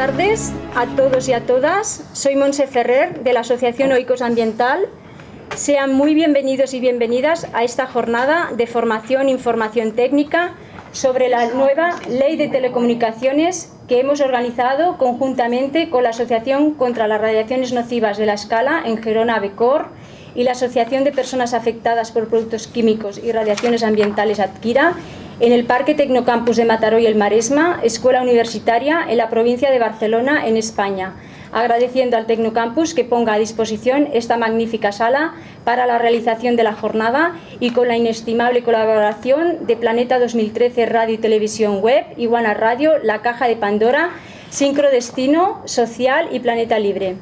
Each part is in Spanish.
tardes a todos y a todas. Soy Montse Ferrer, de la Asociación Oikos Ambiental. Sean muy bienvenidos y bienvenidas a esta jornada de formación e información técnica sobre la nueva Ley de Telecomunicaciones que hemos organizado conjuntamente con la Asociación contra las Radiaciones Nocivas de la Escala en Gerona Becor y la Asociación de Personas Afectadas por Productos Químicos y Radiaciones Ambientales Adquira en el Parque Tecnocampus de Mataró y el Maresma, escuela universitaria en la provincia de Barcelona, en España, agradeciendo al Tecnocampus que ponga a disposición esta magnífica sala para la realización de la jornada y con la inestimable colaboración de Planeta 2013 Radio y Televisión Web, Iguana Radio, La Caja de Pandora, Sincrodestino, Social y Planeta Libre.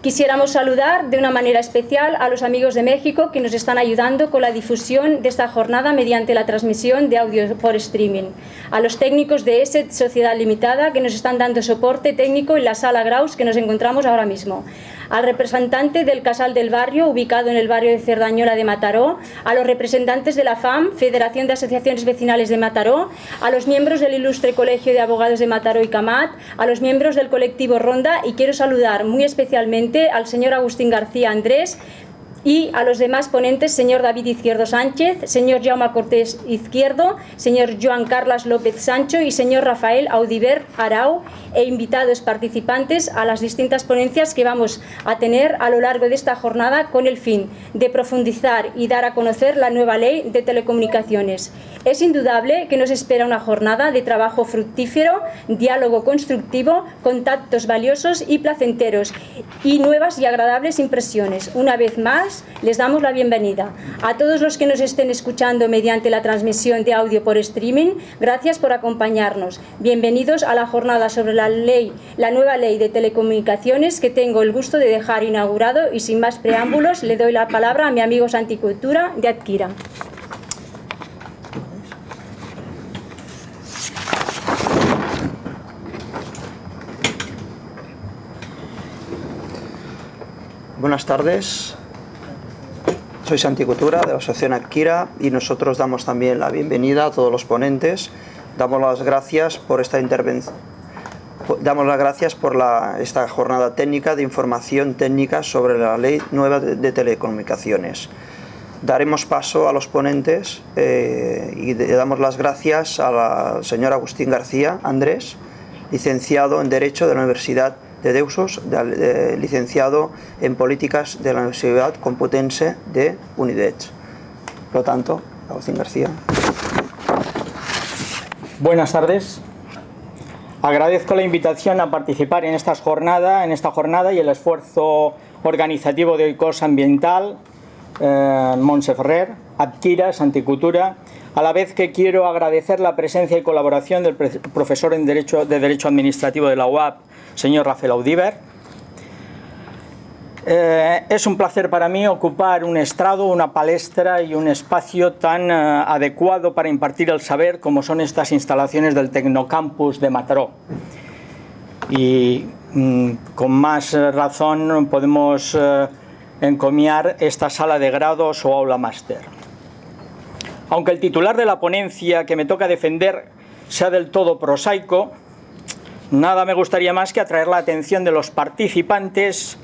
Quisiéramos saludar de una manera especial a los amigos de México que nos están ayudando con la difusión de esta jornada mediante la transmisión de audio por streaming, a los técnicos de ESET Sociedad Limitada que nos están dando soporte técnico en la sala Graus que nos encontramos ahora mismo, al representante del Casal del Barrio, ubicado en el barrio de Cerdañola de Mataró, a los representantes de la FAM, Federación de Asociaciones Vecinales de Mataró, a los miembros del Ilustre Colegio de Abogados de Mataró y Camat, a los miembros del colectivo Ronda, y quiero saludar muy especialmente al señor Agustín García Andrés y a los demás ponentes, señor David Izquierdo Sánchez, señor Jaume Cortés Izquierdo, señor Joan Carlos López Sancho y señor Rafael Audiver Arau, e invitados participantes a las distintas ponencias que vamos a tener a lo largo de esta jornada con el fin de profundizar y dar a conocer la nueva Ley de Telecomunicaciones. Es indudable que nos espera una jornada de trabajo fructífero, diálogo constructivo, contactos valiosos y placenteros y nuevas y agradables impresiones. Una vez más, les damos la bienvenida. A todos los que nos estén escuchando mediante la transmisión de audio por streaming, gracias por acompañarnos. Bienvenidos a la jornada sobre la nueva Ley de Telecomunicaciones que tengo el gusto de dejar inaugurado, y sin más preámbulos le doy la palabra a mi amigo Santi Cultura de Adquira. Buenas tardes, soy Santi Cultura de la Asociación Adquira y nosotros damos también la bienvenida a todos los ponentes. Damos las gracias por esta intervención. Damos las gracias por esta jornada técnica de información técnica sobre la Ley Nueva de Telecomunicaciones. Daremos paso a los ponentes y le damos las gracias al señor Agustín García Andrés, licenciado en Derecho de la Universidad de Deusos, licenciado en Políticas de la Universidad Complutense de Unidech. Por lo tanto, Agustín García. Buenas tardes. Agradezco la invitación a participar en esta jornada y el esfuerzo organizativo de Oikos Ambiental, Montse Ferrer, Adquira, Santi Cultura, a la vez que quiero agradecer la presencia y colaboración del profesor de Derecho Administrativo de la UAB, señor Rafael Audiver. Es un placer para mí ocupar un estrado, una palestra y un espacio tan adecuado para impartir el saber como son estas instalaciones del Tecnocampus de Mataró. Y con más razón podemos encomiar esta sala de grados o aula máster. Aunque el titular de la ponencia que me toca defender sea del todo prosaico, nada me gustaría más que atraer la atención de los participantes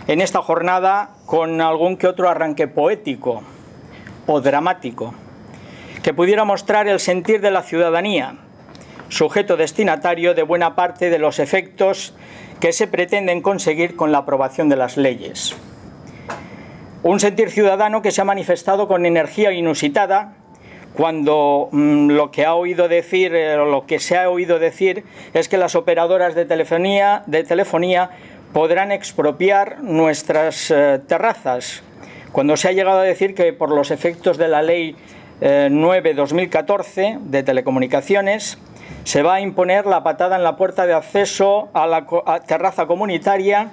en esta jornada con algún que otro arranque poético o dramático, que pudiera mostrar el sentir de la ciudadanía, sujeto destinatario de buena parte de los efectos que se pretenden conseguir con la aprobación de las leyes. Un sentir ciudadano que se ha manifestado con energía inusitada cuando lo que se ha oído decir es que las operadoras de telefonía podrán expropiar nuestras terrazas, cuando se ha llegado a decir que por los efectos de la Ley 9/2014 de telecomunicaciones se va a imponer la patada en la puerta de acceso a la terraza comunitaria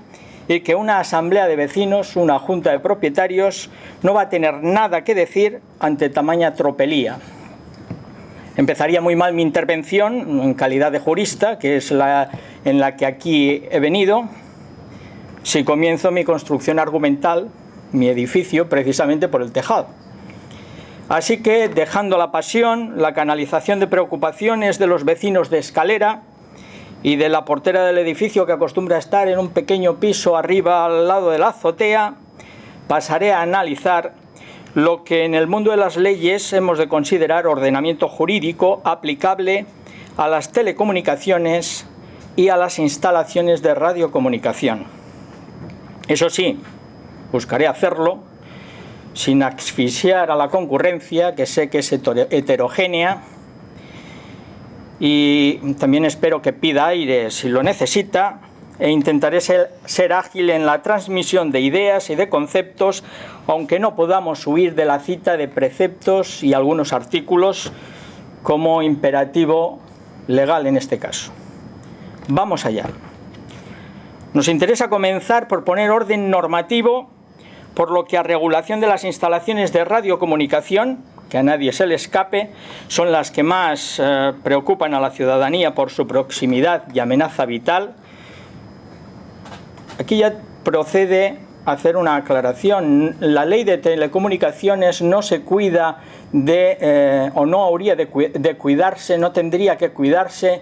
y que una asamblea de vecinos, una junta de propietarios, no va a tener nada que decir ante tamaña tropelía. Empezaría muy mal mi intervención en calidad de jurista, que es en la que aquí he venido, si comienzo mi construcción argumental, mi edificio, precisamente por el tejado. Así que, dejando la pasión, la canalización de preocupaciones de los vecinos de Escalera y de la portera del edificio, que acostumbra estar en un pequeño piso arriba al lado de la azotea, pasaré a analizar lo que en el mundo de las leyes hemos de considerar ordenamiento jurídico aplicable a las telecomunicaciones y a las instalaciones de radiocomunicación. Eso sí, buscaré hacerlo sin asfixiar a la concurrencia, que sé que es heterogénea, y también espero que pida aire si lo necesita, e intentaré ser ágil en la transmisión de ideas y de conceptos, aunque no podamos huir de la cita de preceptos y algunos artículos como imperativo legal en este caso. Vamos allá. Nos interesa comenzar por poner orden normativo, por lo que a regulación de las instalaciones de radiocomunicación, que a nadie se le escape, son las que más preocupan a la ciudadanía por su proximidad y amenaza vital. Aquí ya procede a hacer una aclaración. La ley de telecomunicaciones no se cuida de, o no habría de cuidarse, no tendría que cuidarse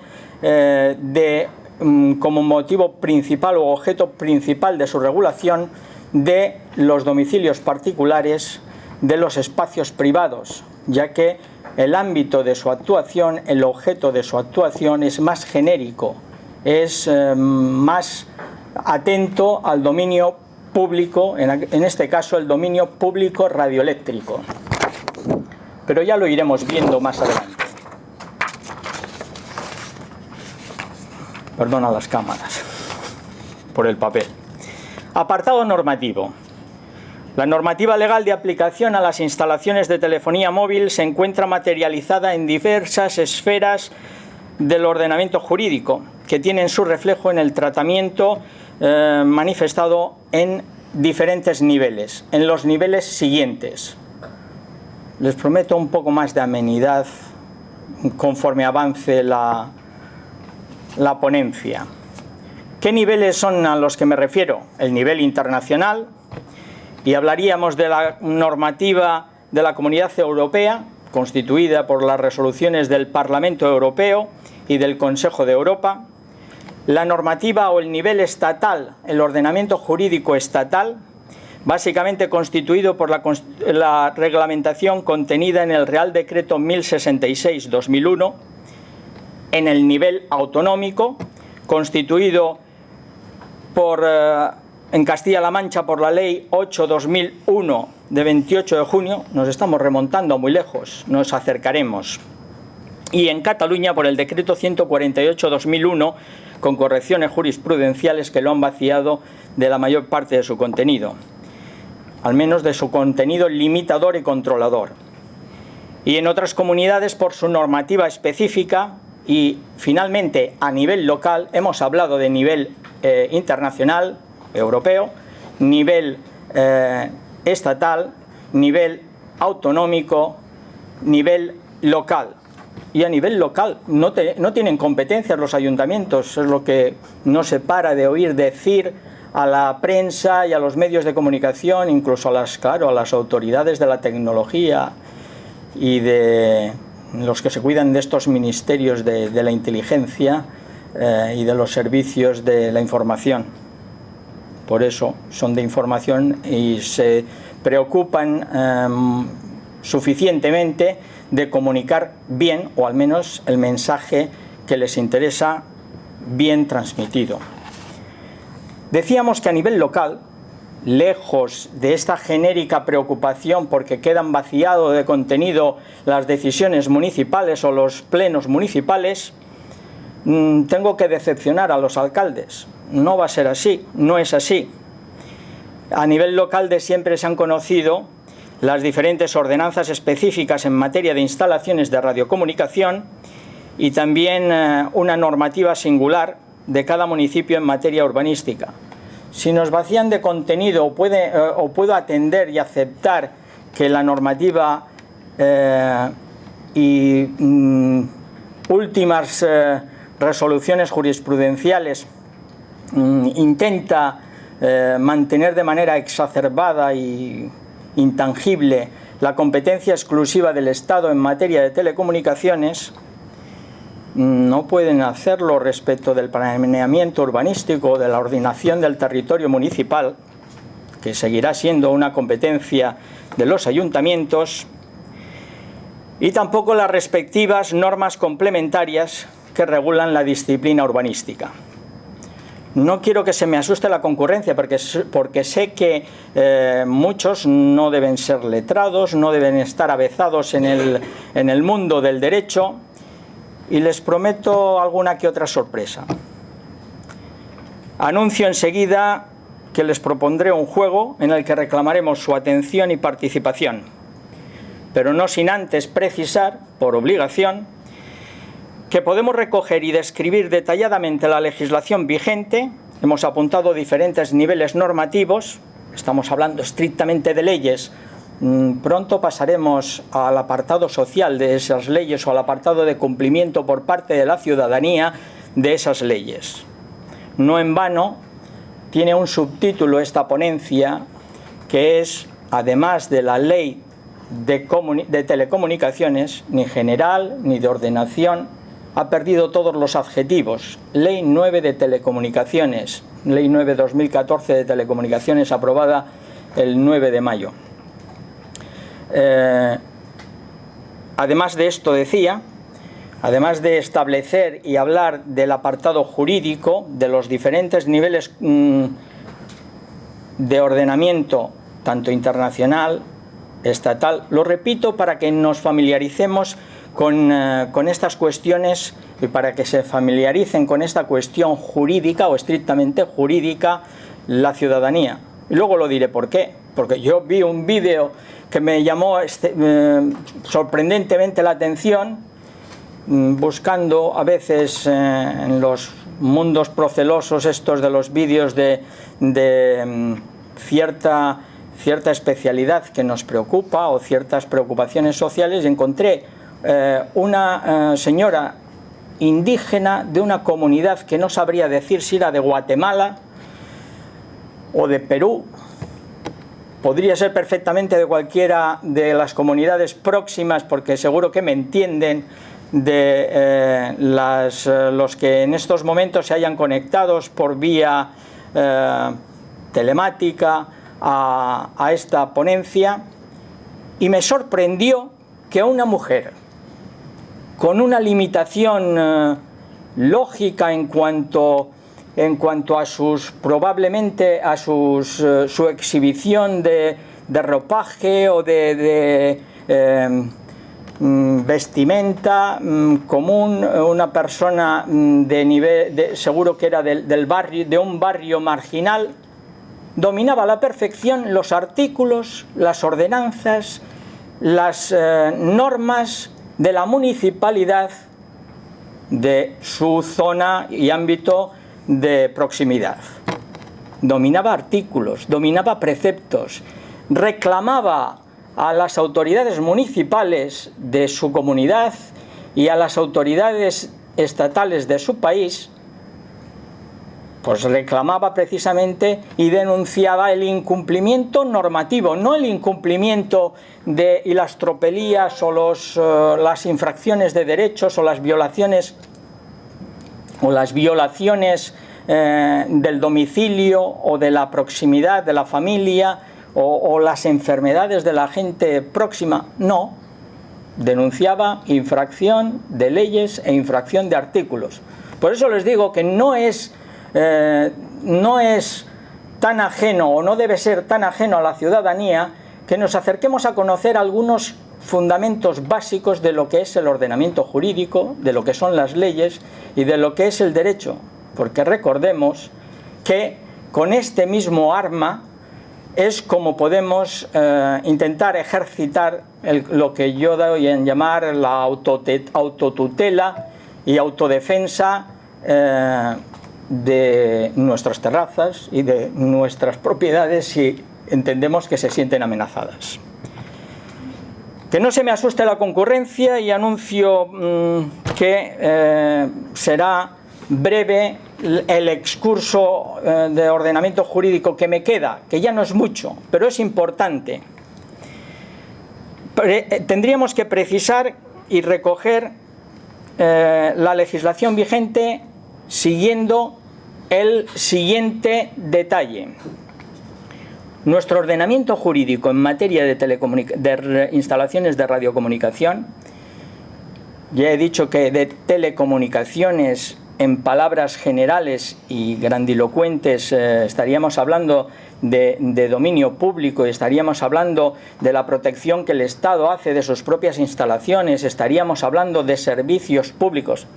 como motivo principal o objeto principal de su regulación de los domicilios particulares, de los espacios privados, ya que el ámbito de su actuación, el objeto de su actuación es más genérico, es más atento al dominio público, en este caso el dominio público radioeléctrico. Pero ya lo iremos viendo más adelante. Perdona las cámaras por el papel. Apartado normativo. La normativa legal de aplicación a las instalaciones de telefonía móvil se encuentra materializada en diversas esferas del ordenamiento jurídico, que tienen su reflejo en el tratamiento manifestado en diferentes niveles, en los niveles siguientes. Les prometo un poco más de amenidad conforme avance la ponencia. ¿Qué niveles son a los que me refiero? El nivel internacional, y hablaríamos de la normativa de la Comunidad Europea, constituida por las resoluciones del Parlamento Europeo y del Consejo de Europa. La normativa o el nivel estatal, el ordenamiento jurídico estatal, básicamente constituido por la reglamentación contenida en el Real Decreto 1066/2001, en el nivel autonómico, constituido en Castilla-La Mancha por la Ley 8/2001 de 28 de junio, nos estamos remontando muy lejos, nos acercaremos, y en Cataluña por el Decreto 148/2001, con correcciones jurisprudenciales que lo han vaciado de la mayor parte de su contenido, al menos de su contenido limitador y controlador. Y en otras comunidades por su normativa específica. Y finalmente, a nivel local, hemos hablado de nivel internacional, europeo, nivel estatal, nivel autonómico, nivel local. Y a nivel local no tienen competencias los ayuntamientos, es lo que no se para de oír decir a la prensa y a los medios de comunicación, incluso a las autoridades de la tecnología y de los que se cuidan de estos ministerios de la inteligencia y de los servicios de la información. Por eso son de información y se preocupan suficientemente de comunicar bien, o al menos el mensaje que les interesa, bien transmitido. Decíamos que a nivel local, lejos de esta genérica preocupación porque quedan vaciados de contenido las decisiones municipales o los plenos municipales, tengo que decepcionar a los alcaldes. No va a ser así, no es así. A nivel local de siempre se han conocido las diferentes ordenanzas específicas en materia de instalaciones de radiocomunicación y también una normativa singular de cada municipio en materia urbanística. Si nos vacían de contenido o puedo atender y aceptar que la normativa y últimas resoluciones jurisprudenciales intenta mantener de manera exacerbada y intangible la competencia exclusiva del Estado en materia de telecomunicaciones, no pueden hacerlo respecto del planeamiento urbanístico, de la ordenación del territorio municipal, que seguirá siendo una competencia de los ayuntamientos, y tampoco las respectivas normas complementarias que regulan la disciplina urbanística. No quiero que se me asuste la concurrencia, porque sé que muchos no deben ser letrados, no deben estar avezados en el mundo del derecho, y les prometo alguna que otra sorpresa. Anuncio enseguida que les propondré un juego en el que reclamaremos su atención y participación, pero no sin antes precisar, por obligación, que podemos recoger y describir detalladamente la legislación vigente. Hemos apuntado diferentes niveles normativos, estamos hablando estrictamente de leyes. Pronto pasaremos al apartado social de esas leyes o al apartado de cumplimiento por parte de la ciudadanía de esas leyes. No en vano tiene un subtítulo esta ponencia, que es, además de la ley de telecomunicaciones, ni general ni de ordenación, ha perdido todos los adjetivos. Ley 9 de telecomunicaciones, Ley 9/2014 de telecomunicaciones, aprobada el 9 de mayo. Además de esto, decía, además de establecer y hablar del apartado jurídico, de los diferentes niveles de ordenamiento, tanto internacional, estatal, lo repito para que nos familiaricemos con estas cuestiones y para que se familiaricen con esta cuestión jurídica o estrictamente jurídica la ciudadanía. Y luego lo diré por qué. Porque yo vi un vídeo que me llamó sorprendentemente la atención, buscando a veces en los mundos procelosos estos de los vídeos de cierta especialidad que nos preocupa o ciertas preocupaciones sociales, y encontré una señora indígena de una comunidad que no sabría decir si era de Guatemala o de Perú. Podría ser perfectamente de cualquiera de las comunidades próximas, porque seguro que me entienden, de los que en estos momentos se hayan conectados por vía telemática a esta ponencia. Y me sorprendió que una mujer con una limitación lógica en cuanto a probablemente a su exhibición de ropaje o de vestimenta común, una persona de nivel, seguro que era del barrio, de un barrio marginal, dominaba a la perfección los artículos, las ordenanzas, las normas de la municipalidad de su zona y ámbito de proximidad. Dominaba artículos, dominaba preceptos, reclamaba a las autoridades municipales de su comunidad y a las autoridades estatales de su país, pues reclamaba precisamente y denunciaba el incumplimiento normativo, no el incumplimiento y las tropelías o las infracciones de derechos o las violaciones del domicilio o de la proximidad de la familia o las enfermedades de la gente próxima. No, denunciaba infracción de leyes e infracción de artículos. Por eso les digo que no es tan ajeno o no debe ser tan ajeno a la ciudadanía que nos acerquemos a conocer algunos fundamentos básicos de lo que es el ordenamiento jurídico, de lo que son las leyes y de lo que es el derecho, porque recordemos que con este mismo arma es como podemos intentar ejercitar lo que yo doy en llamar la autotutela y autodefensa de nuestras terrazas y de nuestras propiedades si entendemos que se sienten amenazadas. Que no se me asuste la concurrencia, y anuncio que será breve el excurso de ordenamiento jurídico que me queda, que ya no es mucho, pero es importante. Tendríamos que precisar y recoger la legislación vigente siguiendo el siguiente detalle. Nuestro ordenamiento jurídico en materia de instalaciones de radiocomunicación, ya he dicho que de telecomunicaciones en palabras generales y grandilocuentes estaríamos hablando de dominio público, estaríamos hablando de la protección que el Estado hace de sus propias instalaciones, estaríamos hablando de servicios públicos.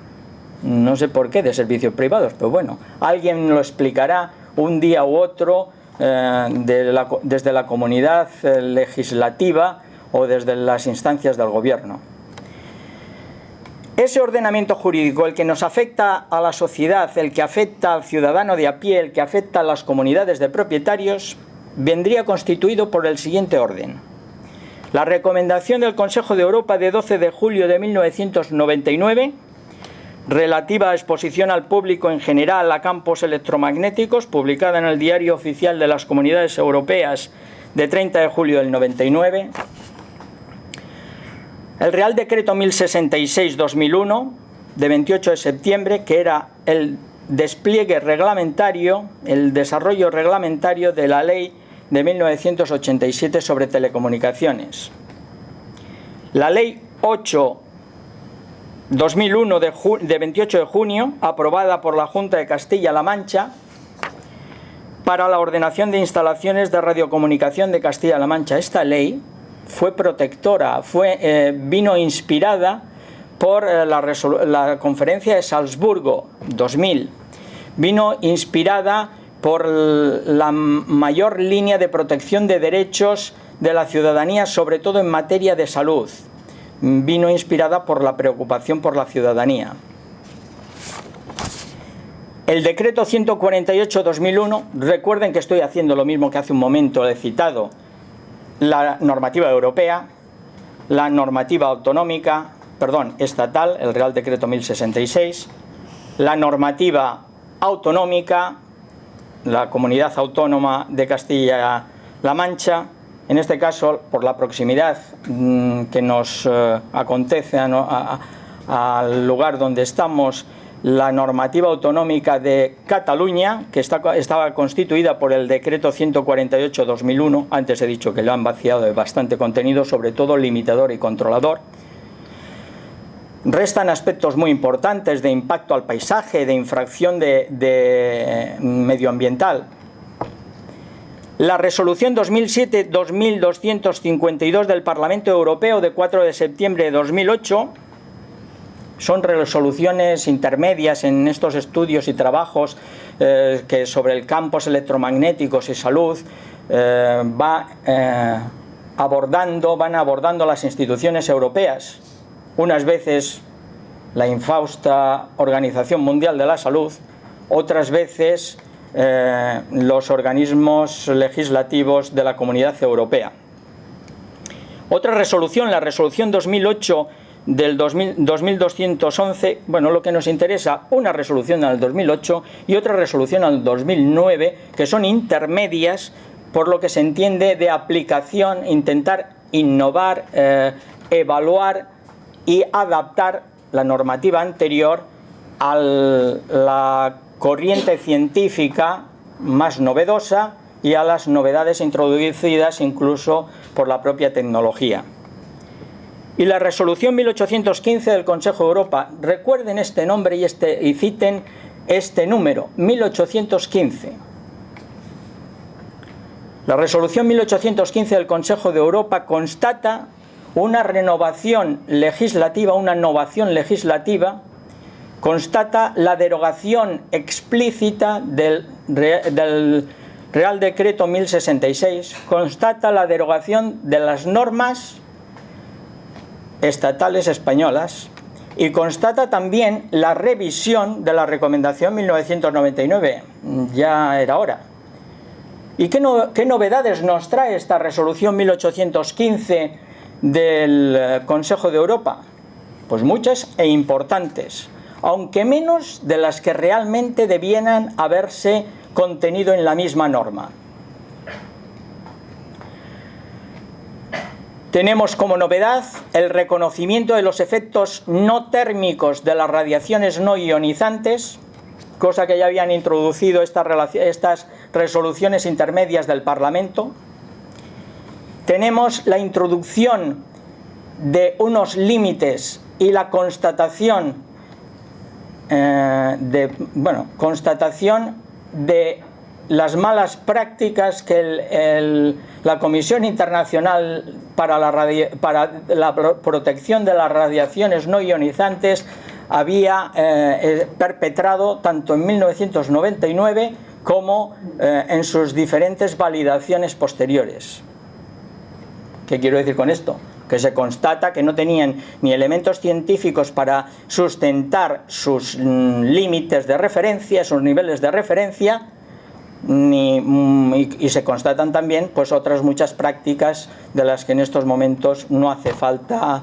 No sé por qué de servicios privados, pero bueno, alguien lo explicará un día u otro desde la comunidad legislativa o desde las instancias del gobierno. Ese ordenamiento jurídico, el que nos afecta a la sociedad, el que afecta al ciudadano de a pie, el que afecta a las comunidades de propietarios, vendría constituido por el siguiente orden. La recomendación del Consejo de Europa de 12 de julio de 1999, relativa a exposición al público en general a campos electromagnéticos, publicada en el Diario Oficial de las Comunidades Europeas de 30 de julio del 99, el Real Decreto 1066-2001 de 28 de septiembre, que era el despliegue reglamentario, el desarrollo reglamentario de la Ley de 1987 sobre telecomunicaciones. La Ley 8/2001 de 28 de junio, aprobada por la Junta de Castilla-La Mancha, para la ordenación de instalaciones de radiocomunicación de Castilla-La Mancha. Esta ley fue protectora, vino inspirada por la Conferencia de Salzburgo 2000, vino inspirada por la mayor línea de protección de derechos de la ciudadanía, sobre todo en materia de salud, vino inspirada por la preocupación por la ciudadanía. El decreto 148/2001, recuerden que estoy haciendo lo mismo que hace un momento he citado, la normativa europea, la normativa autonómica, estatal, el Real Decreto 1066, la normativa autonómica, la Comunidad Autónoma de Castilla-La Mancha, en este caso por la proximidad que nos acontece al lugar donde estamos, la normativa autonómica de Cataluña, que estaba constituida por el decreto 148/2001, antes he dicho que lo han vaciado de bastante contenido, sobre todo limitador y controlador. Restan aspectos muy importantes de impacto al paisaje, de infracción de medioambiental. La resolución 2007-2252 del Parlamento Europeo de 4 de septiembre de 2008 son resoluciones intermedias en estos estudios y trabajos que sobre el campos electromagnéticos y salud van abordando las instituciones europeas, unas veces la infausta Organización Mundial de la Salud, otras veces los organismos legislativos de la Comunidad Europea. Otra resolución, la resolución 2008 del 2211, bueno, lo que nos interesa, una resolución al 2008 y otra resolución al 2009, que son intermedias, por lo que se entiende de aplicación, intentar innovar, evaluar y adaptar la normativa anterior a la corriente científica más novedosa y a las novedades introducidas incluso por la propia tecnología. Y la resolución 1815 del Consejo de Europa, recuerden este nombre y citen este número, 1815. La resolución 1815 del Consejo de Europa constata una renovación legislativa, una innovación legislativa, constata la derogación explícita del Real Decreto 1066, constata la derogación de las normas estatales españolas y constata también la revisión de la Recomendación 1999, ya era hora. ¿Y qué novedades nos trae esta resolución 1815 del Consejo de Europa? Pues muchas e importantes, aunque menos de las que realmente debieran haberse contenido en la misma norma. Tenemos como novedad el reconocimiento de los efectos no térmicos de las radiaciones no ionizantes, cosa que ya habían introducido estas resoluciones intermedias del Parlamento. Tenemos la introducción de unos límites y la constatación de las malas prácticas que la Comisión Internacional para la Protección de las Radiaciones No Ionizantes había perpetrado tanto en 1999 como en sus diferentes validaciones posteriores. ¿Qué quiero decir con esto? Que se constata que no tenían ni elementos científicos para sustentar sus límites de referencia, sus niveles de referencia, y se constatan también pues otras muchas prácticas de las que en estos momentos no hace falta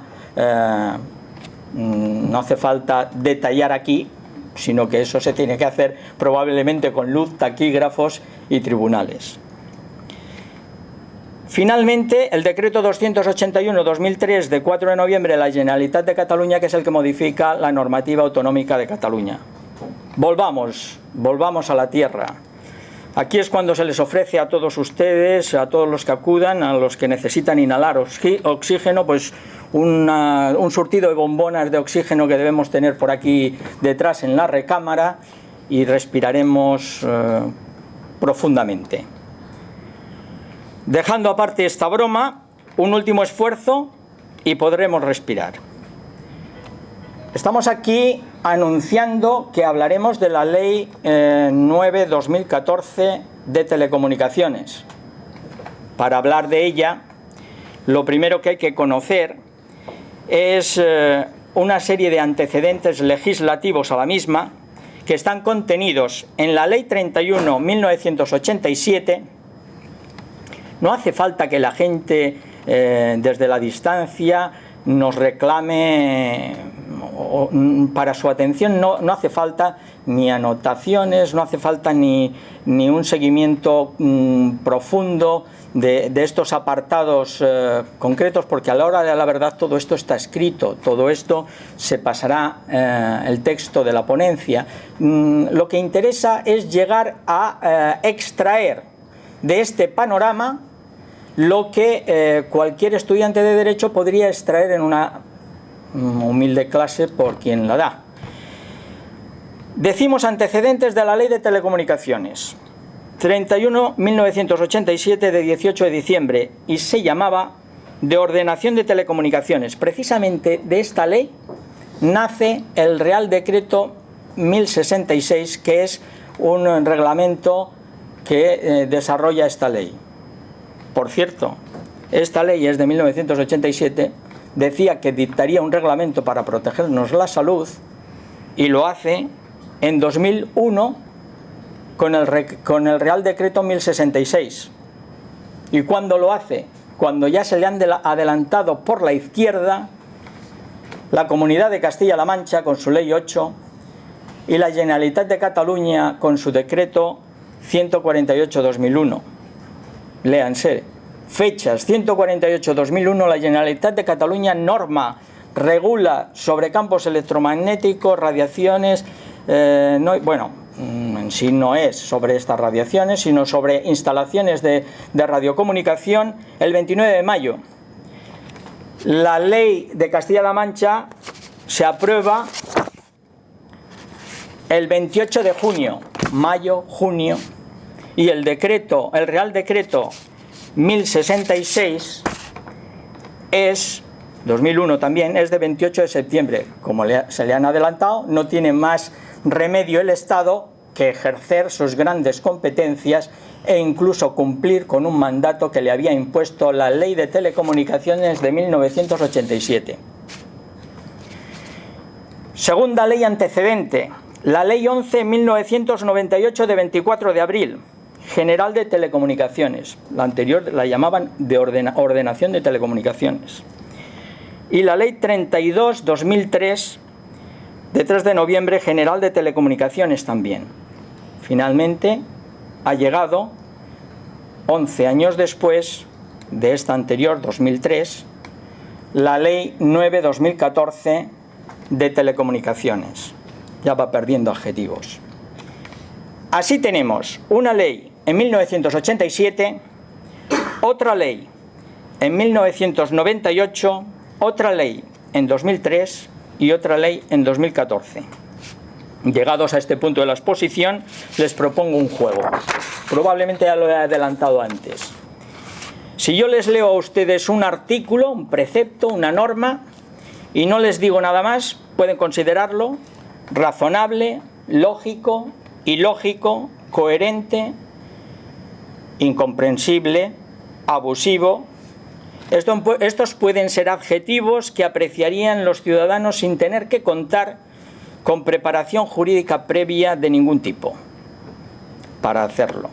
detallar aquí, sino que eso se tiene que hacer probablemente con luz, taquígrafos y tribunales. Finalmente, el decreto 281/2003 de 4 de noviembre de la Generalitat de Cataluña, que es el que modifica la normativa autonómica de Cataluña. Volvamos a la tierra. Aquí es cuando se les ofrece a todos ustedes, a todos los que acudan, a los que necesitan inhalar oxígeno, pues un surtido de bombonas de oxígeno que debemos tener por aquí detrás en la recámara, y respiraremos profundamente. Dejando aparte esta broma, un último esfuerzo y podremos respirar. Estamos aquí anunciando que hablaremos de la Ley 9/2014 de telecomunicaciones. Para hablar de ella, lo primero que hay que conocer es una serie de antecedentes legislativos a la misma que están contenidos en la Ley 31/1987. No hace falta que la gente desde la distancia nos reclame para su atención, no hace falta ni anotaciones, no hace falta ni un seguimiento profundo de estos apartados concretos, porque a la hora de la verdad todo esto está escrito, todo esto se pasará el texto de la ponencia. Lo que interesa es llegar a extraer de este panorama lo que cualquier estudiante de Derecho podría extraer en una humilde clase por quien la da. Decimos antecedentes de la Ley de Telecomunicaciones, 31/1987 de 18 de diciembre, y se llamaba de Ordenación de Telecomunicaciones. Precisamente de esta ley nace el Real Decreto 1066, que es un reglamento que desarrolla esta ley. Por cierto, esta ley es de 1987, decía que dictaría un reglamento para protegernos la salud, y lo hace en 2001 con el Real Decreto 1066. ¿Y cuándo lo hace? Cuando ya se le han adelantado por la izquierda la Comunidad de Castilla-La Mancha con su Ley 8 y la Generalitat de Cataluña con su Decreto 148/2001. Léanse. Fechas: 148/2001, la Generalitat de Cataluña norma, regula sobre campos electromagnéticos, radiaciones, en sí no es sobre estas radiaciones, sino sobre instalaciones de radiocomunicación, el 29 de mayo. La Ley de Castilla-La Mancha se aprueba el 28 de junio, mayo, junio, y el Real Decreto 1066 es, 2001 también, es de 28 de septiembre. Como se le han adelantado, no tiene más remedio el Estado que ejercer sus grandes competencias e incluso cumplir con un mandato que le había impuesto la Ley de Telecomunicaciones de 1987. Segunda ley antecedente, la Ley 11/1998 de 24 de abril, General de Telecomunicaciones. La anterior la llamaban de Ordenación de Telecomunicaciones. Y la Ley 32/2003 de 3 de noviembre, General de Telecomunicaciones también. Finalmente ha llegado, 11 años después de esta anterior, 2003, la Ley 9/2014 de telecomunicaciones. Ya va perdiendo adjetivos. Así tenemos una ley en 1987, otra ley en 1998, otra ley en 2003 y otra ley en 2014. Llegados a este punto de la exposición, les propongo un juego. Probablemente ya lo he adelantado antes. Si yo les leo a ustedes un artículo, un precepto, una norma, y no les digo nada más, pueden considerarlo razonable, lógico, ilógico, coherente, incomprensible, abusivo. Estos pueden ser adjetivos que apreciarían los ciudadanos sin tener que contar con preparación jurídica previa de ningún tipo para hacerlo.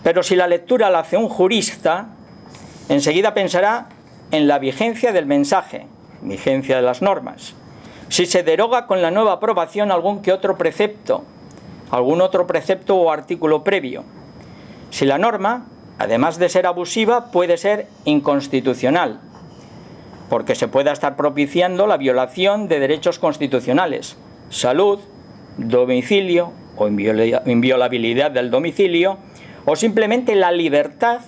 Pero si la lectura la hace un jurista, enseguida pensará en la vigencia del mensaje, vigencia de las normas. Si se deroga con la nueva aprobación algún otro precepto o artículo previo. Si la norma, además de ser abusiva, puede ser inconstitucional, porque se pueda estar propiciando la violación de derechos constitucionales, salud, domicilio o inviolabilidad del domicilio, o simplemente la libertad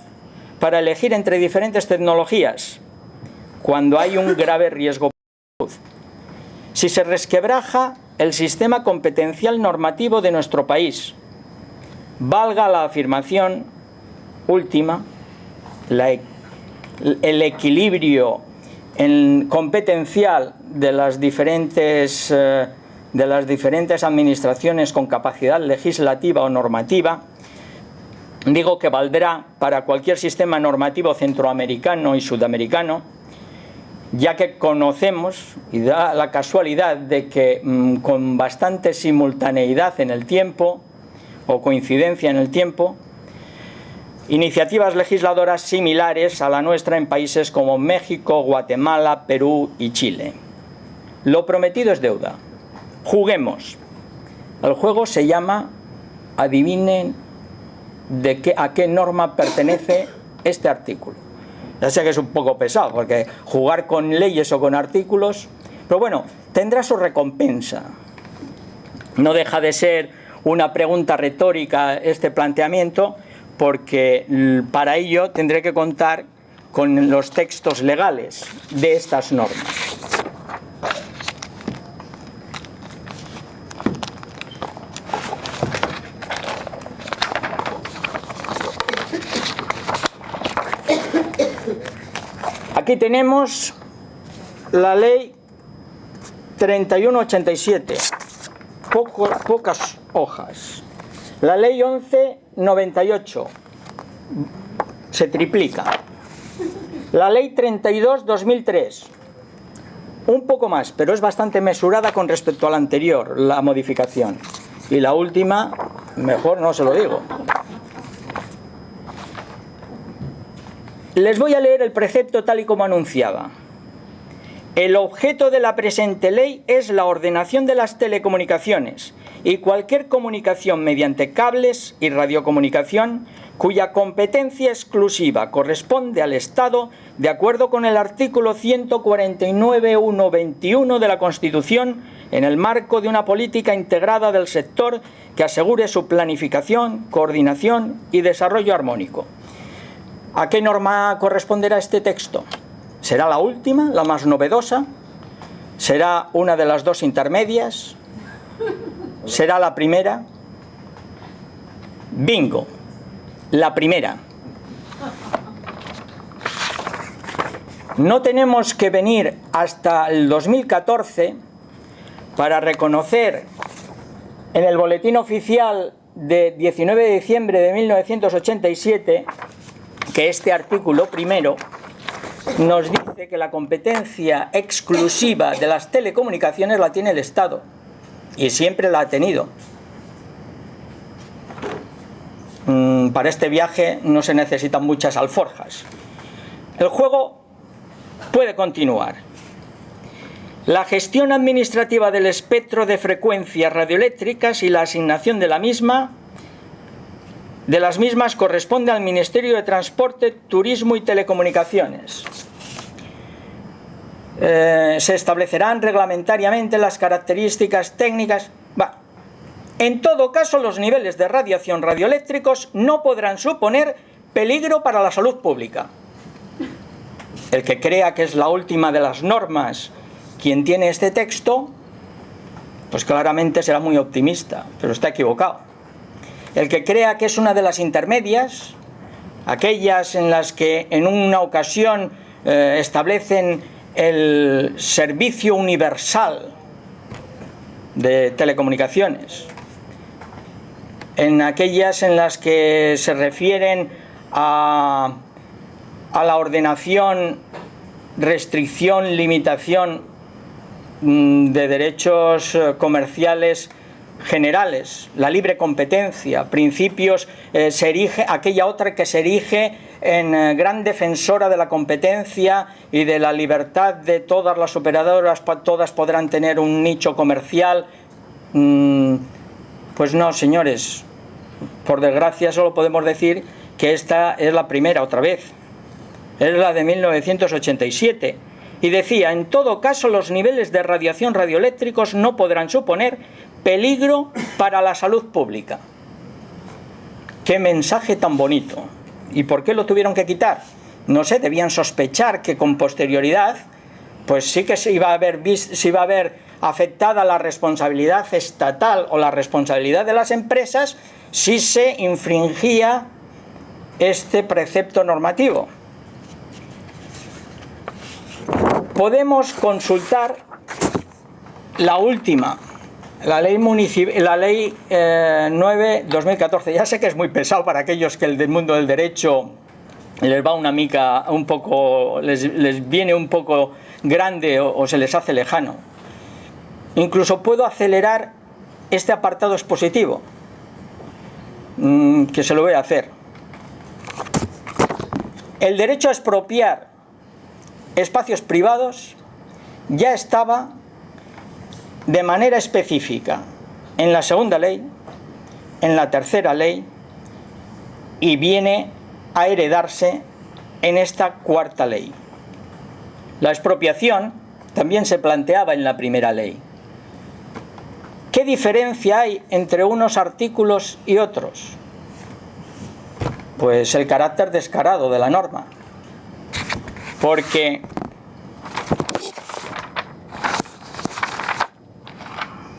para elegir entre diferentes tecnologías, cuando hay un grave riesgo para la salud. Si se resquebraja el sistema competencial normativo de nuestro país, valga la afirmación última, el equilibrio competencial de las diferentes administraciones con capacidad legislativa o normativa, digo que valdrá para cualquier sistema normativo centroamericano y sudamericano, ya que conocemos, y da la casualidad de que con bastante simultaneidad en el tiempo, o coincidencia en el tiempo, iniciativas legisladoras similares a la nuestra en países como México, Guatemala, Perú y Chile. Lo prometido es deuda. Juguemos. El juego se llama, adivinen a qué norma pertenece este artículo. Ya sé que es un poco pesado, porque jugar con leyes o con artículos, pero bueno, tendrá su recompensa. No deja de ser una pregunta retórica este planteamiento, porque para ello tendré que contar con los textos legales de estas normas. Aquí tenemos la ley 3187, pocas hojas. La ley 1198, se triplica. La ley 32/2003, un poco más, pero es bastante mesurada con respecto a la anterior, la modificación. Y la última, mejor no se lo digo. Les voy a leer el precepto tal y como anunciaba. El objeto de la presente ley es la ordenación de las telecomunicaciones y cualquier comunicación mediante cables y radiocomunicación cuya competencia exclusiva corresponde al Estado de acuerdo con el artículo 149.1.21 de la Constitución en el marco de una política integrada del sector que asegure su planificación, coordinación y desarrollo armónico. ¿A qué norma corresponderá este texto? ¿Será la última, la más novedosa? ¿Será una de las dos intermedias? ¿Será la primera? Bingo, la primera. No tenemos que venir hasta el 2014 para reconocer en el Boletín Oficial de 19 de diciembre de 1987 que este artículo primero nos dice que la competencia exclusiva de las telecomunicaciones la tiene el Estado, y siempre la ha tenido. Para este viaje no se necesitan muchas alforjas. El juego puede continuar. La gestión administrativa del espectro de frecuencias radioeléctricas y la asignación de las mismas corresponde al Ministerio de Transporte, Turismo y Telecomunicaciones. se establecerán reglamentariamente las características técnicas. En todo caso, los niveles de radiación radioeléctricos no podrán suponer peligro para la salud pública. El que crea que es la última de las normas quien tiene este texto, pues claramente será muy optimista, pero está equivocado. El que crea que es una de las intermedias, aquellas en las que en una ocasión establecen el servicio universal de telecomunicaciones, en aquellas en las que se refieren a la ordenación, restricción, limitación de derechos comerciales generales, la libre competencia, principios, se erige aquella otra que se erige en gran defensora de la competencia y de la libertad de todas las operadoras, todas podrán tener un nicho comercial. Pues no, señores, por desgracia solo podemos decir que esta es la primera otra vez, es la de 1987, y decía: en todo caso los niveles de radiación radioeléctricos no podrán suponer peligro para la salud pública. ¡Qué mensaje tan bonito! ¿Y por qué lo tuvieron que quitar? No sé, debían sospechar que con posterioridad pues sí que se iba a ver afectada la responsabilidad estatal o la responsabilidad de las empresas si se infringía este precepto normativo. Podemos consultar la última, la ley 9/2014. Ya sé que es muy pesado para aquellos que el del mundo del derecho les va una mica un poco, les viene un poco grande o se les hace lejano. Incluso puedo acelerar este apartado expositivo, que se lo voy a hacer. El derecho a expropiar espacios privados ya estaba de manera específica en la segunda ley, en la tercera ley, y viene a heredarse en esta cuarta ley. La expropiación también se planteaba en la primera ley. ¿Qué diferencia hay entre unos artículos y otros? Pues el carácter descarado de la norma. Porque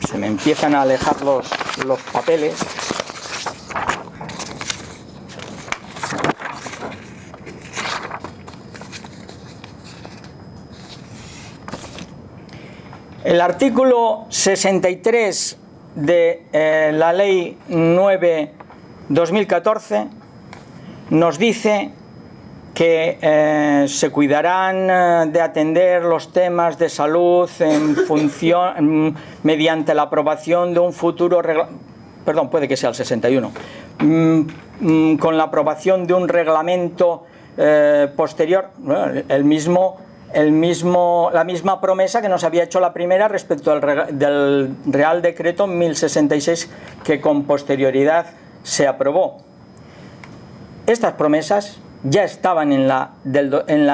se me empiezan a alejar los papeles. El artículo 63 de la Ley 9/2014 nos dice que se cuidarán de atender los temas de salud en función mediante la aprobación de un futuro perdón, puede que sea el 61, con la aprobación de un reglamento posterior, la misma promesa que nos había hecho la primera respecto del Real Decreto 1066 que con posterioridad se aprobó. Estas promesas ya estaban en la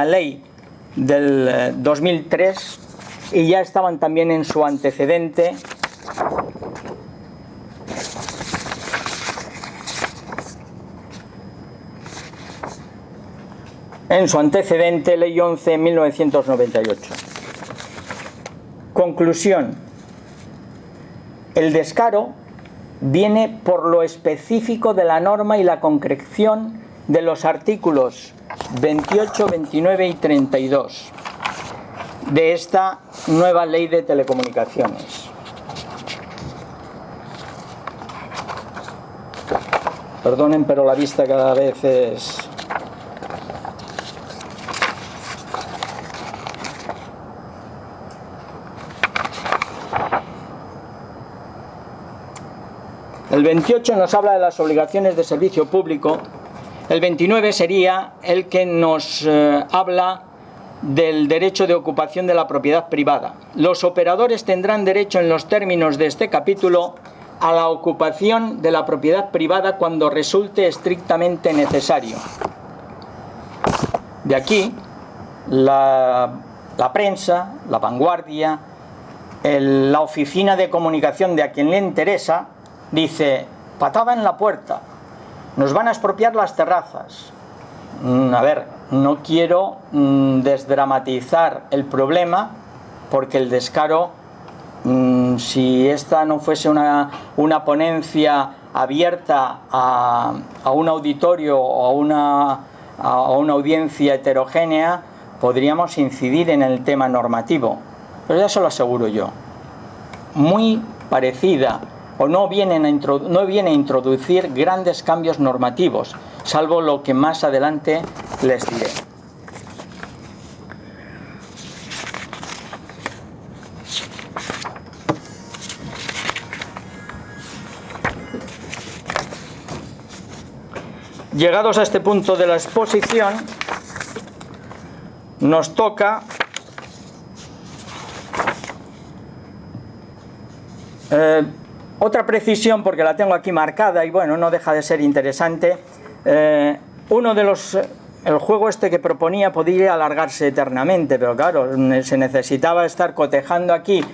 ley del 2003 y ya estaban también en su antecedente Ley 11/1998. Conclusión: el descaro viene por lo específico de la norma y la concreción de los artículos 28, 29 y 32 de esta nueva ley de telecomunicaciones. Perdonen, pero la vista cada vez es... El 28 nos habla de las obligaciones de servicio público. El 29 sería el que nos habla del derecho de ocupación de la propiedad privada. Los operadores tendrán derecho en los términos de este capítulo a la ocupación de la propiedad privada cuando resulte estrictamente necesario. De aquí la la prensa, La Vanguardia, la oficina de comunicación de a quien le interesa, dice: patada en la puerta, nos van a expropiar las terrazas. A ver, no quiero desdramatizar el problema, porque el descaro, si esta no fuese una ponencia abierta a un auditorio o a una audiencia heterogénea, podríamos incidir en el tema normativo, pero ya se lo aseguro yo, muy parecida, o no viene a introducir grandes cambios normativos, salvo lo que más adelante les diré. Llegados a este punto de la exposición, nos toca otra precisión, porque la tengo aquí marcada y bueno, no deja de ser interesante. El juego este que proponía podría alargarse eternamente, pero claro, se necesitaba estar cotejando aquí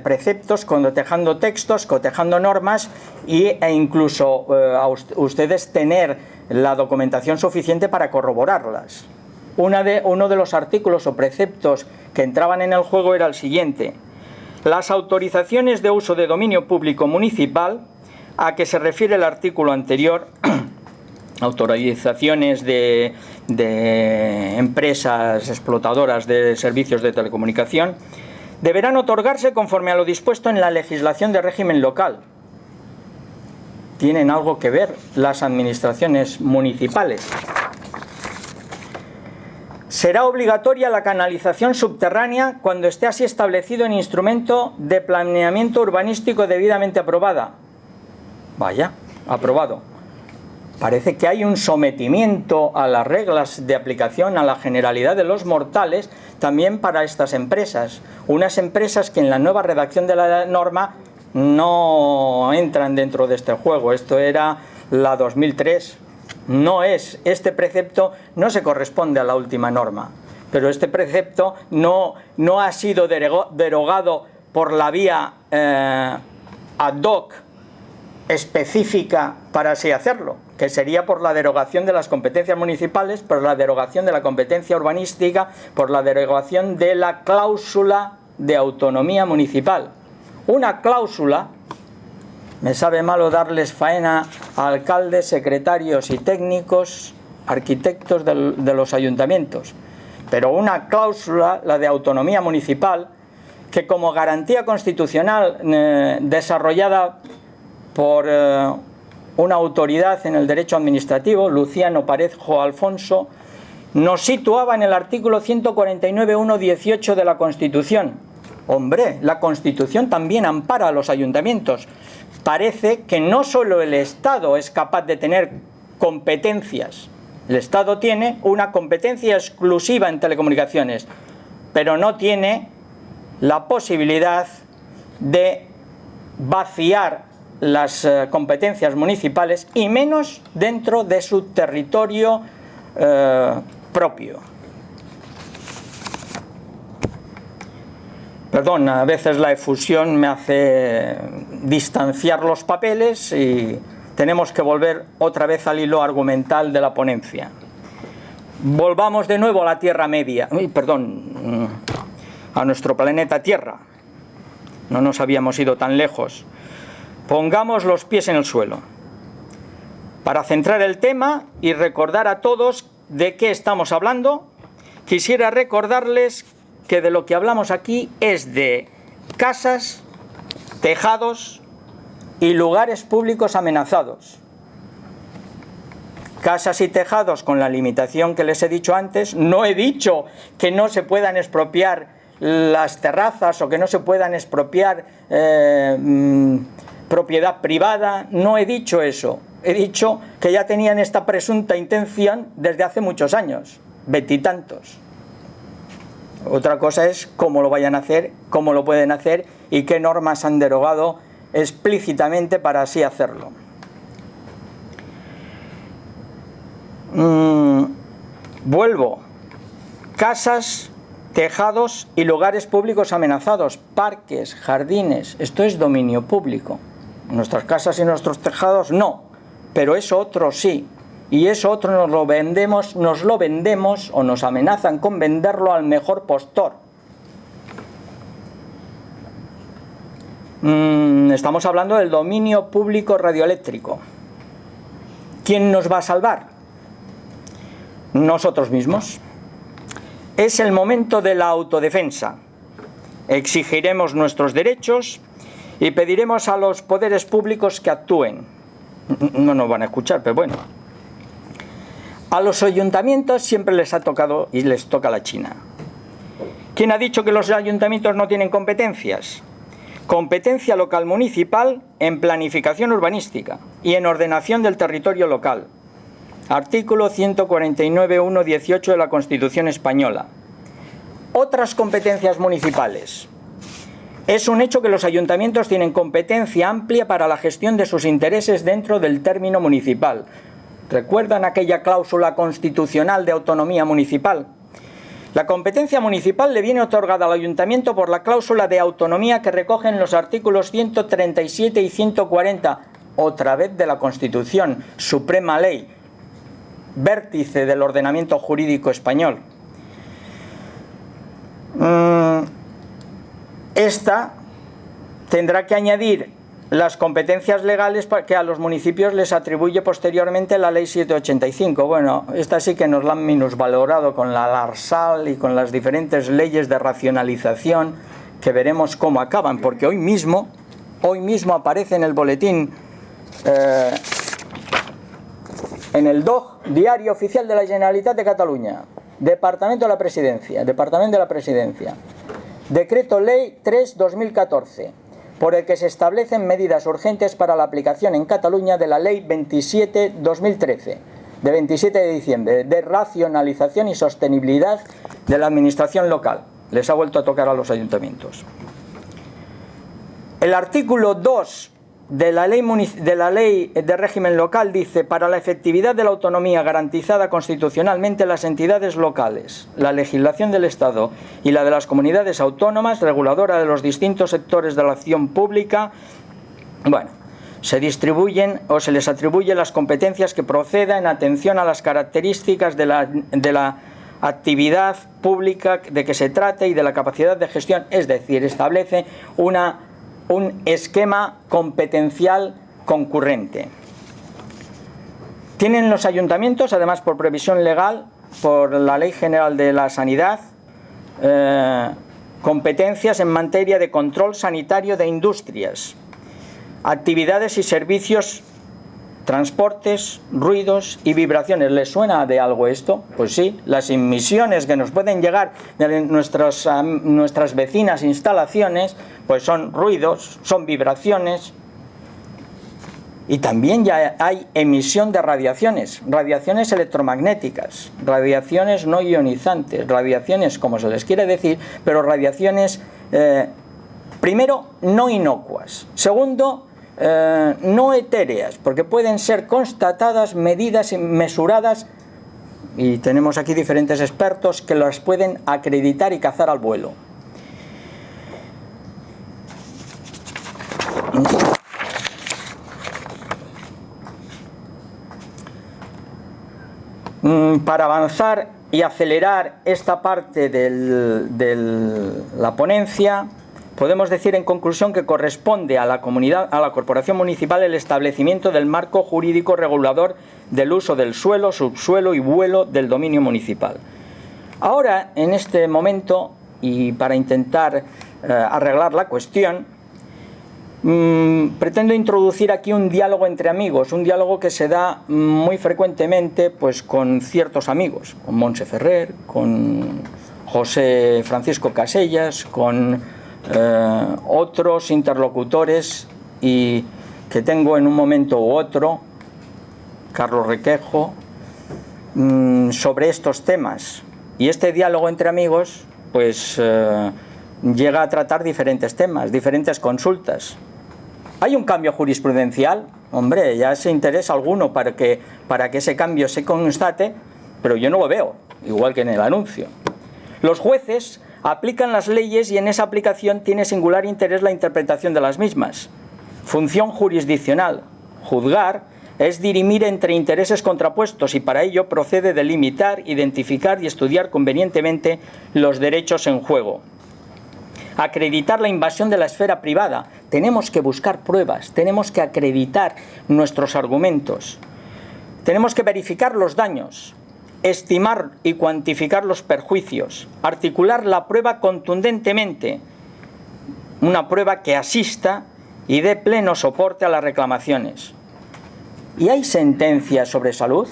preceptos, cotejando textos, cotejando normas e incluso a ustedes tener la documentación suficiente para corroborarlas. Uno de los artículos o preceptos que entraban en el juego era el siguiente: las autorizaciones de uso de dominio público municipal, a que se refiere el artículo anterior, autorizaciones de empresas explotadoras de servicios de telecomunicación, deberán otorgarse conforme a lo dispuesto en la legislación de régimen local. Tienen algo que ver las administraciones municipales. Será obligatoria la canalización subterránea cuando esté así establecido en instrumento de planeamiento urbanístico debidamente aprobada. Vaya, aprobado. Parece que hay un sometimiento a las reglas de aplicación a la generalidad de los mortales también para estas empresas. Unas empresas que en la nueva redacción de la norma no entran dentro de este juego. Esto era la 2003. Este precepto no se corresponde a la última norma, pero este precepto no ha sido derogado por la vía ad hoc específica para así hacerlo, que sería por la derogación de las competencias municipales, por la derogación de la competencia urbanística, por la derogación de la cláusula de autonomía municipal. Una cláusula, me sabe malo darles faena a alcaldes, secretarios y técnicos, arquitectos de los ayuntamientos, pero una cláusula, la de autonomía municipal, que como garantía constitucional desarrollada por una autoridad en el derecho administrativo, Luciano Parejo Alfonso, nos situaba en el artículo 149.1.18 de la Constitución. Hombre, la Constitución también ampara a los ayuntamientos. Parece que no solo el Estado es capaz de tener competencias. El Estado tiene una competencia exclusiva en telecomunicaciones, pero no tiene la posibilidad de vaciar las competencias municipales, y menos dentro de su territorio propio. Perdón, a veces la efusión me hace distanciar los papeles y tenemos que volver otra vez al hilo argumental de la ponencia. Volvamos de nuevo a la Tierra Media, a nuestro planeta Tierra. No nos habíamos ido tan lejos. Pongamos los pies en el suelo. Para centrar el tema y recordar a todos de qué estamos hablando, quisiera recordarles que de lo que hablamos aquí es de casas, tejados y lugares públicos amenazados. Casas y tejados con la limitación que les he dicho antes. No he dicho que no se puedan expropiar las terrazas o que no se puedan expropiar propiedad privada. No he dicho eso. He dicho que ya tenían esta presunta intención desde hace muchos años, veintitantos. Otra cosa es cómo lo vayan a hacer, cómo lo pueden hacer y qué normas han derogado explícitamente para así hacerlo. Vuelvo. Casas tejados y lugares públicos amenazados, parques, jardines, esto es dominio público. Nuestras casas y nuestros tejados no, pero eso otro sí. Y eso otro nos lo vendemos o nos amenazan con venderlo al mejor postor. Estamos hablando del dominio público radioeléctrico. ¿Quién nos va a salvar? Nosotros mismos. Es el momento de la autodefensa. Exigiremos nuestros derechos y pediremos a los poderes públicos que actúen. No nos van a escuchar, pero bueno. A los ayuntamientos siempre les ha tocado y les toca la China. ¿Quién ha dicho que los ayuntamientos no tienen competencias? Competencia local municipal en planificación urbanística y en ordenación del territorio local. Artículo 149.1.18 de la Constitución Española. Otras competencias municipales. Es un hecho que los ayuntamientos tienen competencia amplia para la gestión de sus intereses dentro del término municipal. ¿Recuerdan aquella cláusula constitucional de autonomía municipal? La competencia municipal le viene otorgada al ayuntamiento por la cláusula de autonomía que recogen los artículos 137 y 140, otra vez de la Constitución, suprema ley, vértice del ordenamiento jurídico español. Esta tendrá que añadir las competencias legales que a los municipios les atribuye posteriormente la Ley 785. Bueno, esta sí que nos la han minusvalorado con la LARSAL y con las diferentes leyes de racionalización que veremos cómo acaban, porque hoy mismo aparece en el boletín, en el DOG, Diario Oficial de la Generalitat de Cataluña, Departamento de la Presidencia, Decreto Ley 3/2014, por el que se establecen medidas urgentes para la aplicación en Cataluña de la Ley 27/2013, de 27 de diciembre, de racionalización y sostenibilidad de la administración local. Les ha vuelto a tocar a los ayuntamientos. El artículo 2 de la ley de régimen local dice: para la efectividad de la autonomía garantizada constitucionalmente, las entidades locales, la legislación del Estado y la de las comunidades autónomas, reguladora de los distintos sectores de la acción pública, se distribuyen o se les atribuye las competencias que procedan en atención a las características de la actividad pública de que se trate y de la capacidad de gestión, es decir, establece un esquema competencial concurrente. Tienen los ayuntamientos, además por previsión legal, por la Ley General de la Sanidad, competencias en materia de control sanitario de industrias, actividades y servicios, transportes, ruidos y vibraciones. ¿Les suena de algo esto? Pues sí, las emisiones que nos pueden llegar de nuestras vecinas instalaciones, pues son ruidos, son vibraciones. Y también ya hay emisión de radiaciones electromagnéticas, radiaciones no ionizantes, radiaciones como se les quiere decir, pero radiaciones, primero, no inocuas, segundo, no etéreas, porque pueden ser constatadas, medidas y mesuradas, y tenemos aquí diferentes expertos que las pueden acreditar y cazar al vuelo. Para avanzar y acelerar esta parte de la ponencia, podemos decir en conclusión que corresponde a la corporación municipal el establecimiento del marco jurídico regulador del uso del suelo, subsuelo y vuelo del dominio municipal. Ahora, en este momento, y para intentar arreglar la cuestión, pretendo introducir aquí un diálogo entre amigos, un diálogo que se da muy frecuentemente pues con ciertos amigos, con Montse Ferrer, con José Francisco Casellas, con otros interlocutores y que tengo en un momento u otro, Carlos Requejo, sobre estos temas. Y este diálogo entre amigos pues llega a tratar diferentes temas, diferentes consultas. ¿Hay un cambio jurisprudencial? Hombre, ya se interesa alguno para que ese cambio se constate, pero yo no lo veo, igual que en el anuncio. Los jueces aplican las leyes y en esa aplicación tiene singular interés la interpretación de las mismas. Función jurisdiccional. Juzgar es dirimir entre intereses contrapuestos y para ello procede delimitar, identificar y estudiar convenientemente los derechos en juego. Acreditar la invasión de la esfera privada. Tenemos que buscar pruebas, tenemos que acreditar nuestros argumentos. Tenemos que verificar los daños, estimar y cuantificar los perjuicios, articular la prueba contundentemente, una prueba que asista y dé pleno soporte a las reclamaciones. ¿Y hay sentencias sobre salud?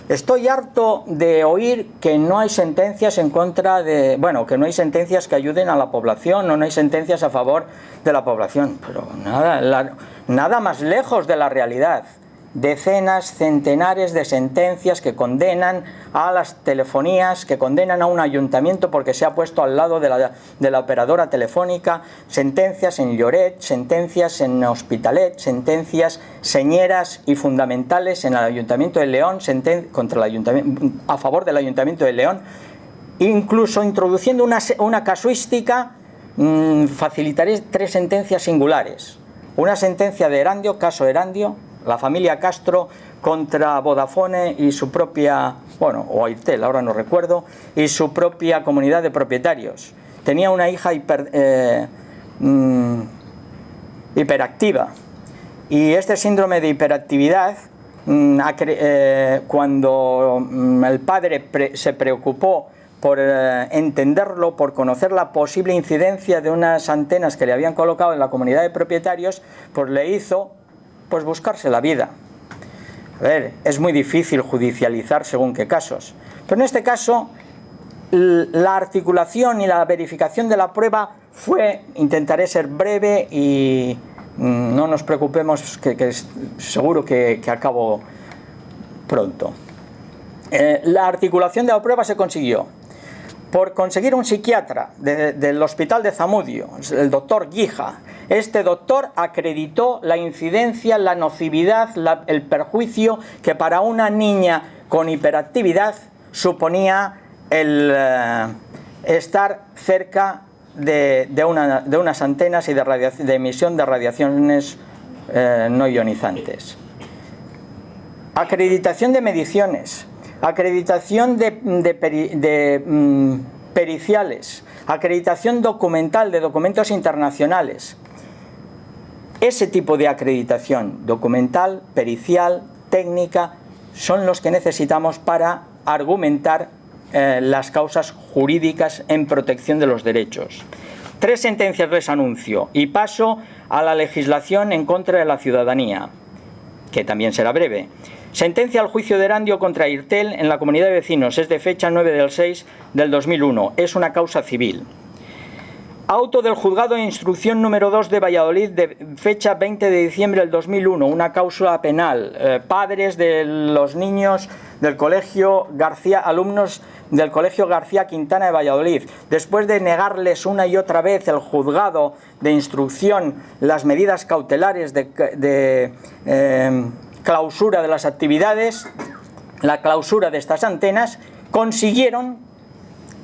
Estoy harto de oír que no hay sentencias en contra de... Bueno, que no hay sentencias que ayuden a la población, o no hay sentencias a favor de la población. Pero nada más lejos de la realidad. Decenas, centenares de sentencias que condenan a las telefonías, que condenan a un ayuntamiento porque se ha puesto al lado de la operadora telefónica, sentencias en Lloret, sentencias en Hospitalet, sentencias señeras y fundamentales en el Ayuntamiento de León, a favor del Ayuntamiento de León, incluso introduciendo una casuística. Facilitaré 3 sentencias singulares. Una sentencia de Erandio, caso Erandio, la familia Castro contra Vodafone y su propia, o Airtel, ahora no recuerdo, y su propia comunidad de propietarios. Tenía una hija hiperactiva, y este síndrome de hiperactividad, cuando el padre se preocupó por entenderlo, por conocer la posible incidencia de unas antenas que le habían colocado en la comunidad de propietarios, pues le hizo buscarse la vida. A ver, es muy difícil judicializar según qué casos, pero en este caso la articulación y la verificación de la prueba intentaré ser breve y no nos preocupemos, que seguro que acabo pronto. La articulación de la prueba se consiguió por conseguir un psiquiatra del hospital de Zamudio, el doctor Guija. Este doctor acreditó la incidencia, la nocividad, el perjuicio que para una niña con hiperactividad suponía el estar cerca de unas antenas y de emisión de radiaciones no ionizantes. Acreditación de mediciones, acreditación de periciales, acreditación documental de documentos internacionales. Ese tipo de acreditación documental, pericial, técnica, son los que necesitamos para argumentar las causas jurídicas en protección de los derechos. 3 sentencias les anuncio y paso a la legislación en contra de la ciudadanía, que también será breve. Sentencia al juicio de Erandio contra Airtel en la comunidad de vecinos, es de fecha 9/6/2001, es una causa civil. Auto del juzgado de instrucción número 2 de Valladolid de fecha 20 de diciembre del 2001, una causa penal. Padres de los niños del colegio García, alumnos del colegio García Quintana de Valladolid, después de negarles una y otra vez el juzgado de instrucción las medidas cautelares de clausura de las actividades, la clausura de estas antenas, consiguieron